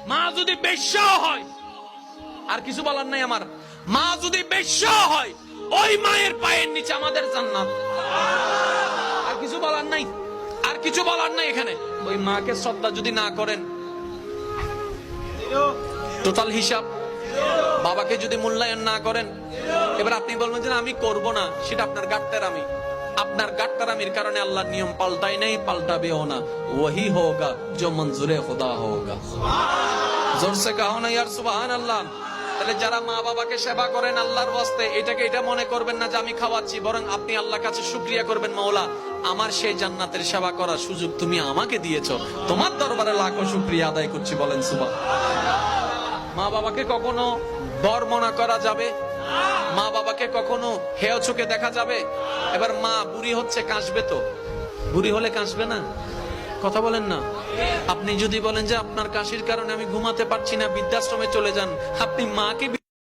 মা যদি বেশ্যা হয়, আর কিছু বলার নাই আমার, মা যদি বেশ্যা হয় ওই মায়ের পায়ের নিচে আমাদের জান্নাত। আর কিছু বলার নাই, আর কিছু বলার নাই এখানে। ওই মাকে শ্রদ্ধা যদি না করেন, টোটাল হিসাব। বাবাকে যদি মূল্যায়ন না করেন, এবার আপনি বলবেন যে আমি করব না, সেটা আপনার গাট্টারামি। আপনার গাট্টারামির কারণে আল্লাহর নিয়ম পাল্টাই নাই, পাল্টাবেও না। ওহি হোগা जो मंजूर खुदा होगा। जोर से कहो ना यार সুবহানাল্লাহ। তাহলে যারা মা বাবাকে সেবা করেন আল্লাহর ওয়াস্তে, এটা মনে করবেন না যে আমি খাওয়াচ্ছি, বরং আপনি আল্লাহর কাছে শুকরিয়া করবেন, মাওলা আমার সেই জান্নাতের সেবা করার সুযোগ তুমি আমাকে দিয়েছো, তোমার দরবারে লাখো শুকরিয়া আদায় করছি, বলেন সুবহানাল্লাহ। মা বাবাকে কখনো বর্ণনা করা যাবে? মা বাবাকে কখনো হেয় চোখে দেখা যাবে? এবার মা বুড়ি হচ্ছে, কাঁসবে তো, বুড়ি হলে কাঁসবে না? কথা বলেন না। আপনি যদি বলেন যে আপনার কাশির কারণে আমি ঘুমাতে পারছি না, বৃদ্ধাশ্রমে চলে যান, আপনি মাকে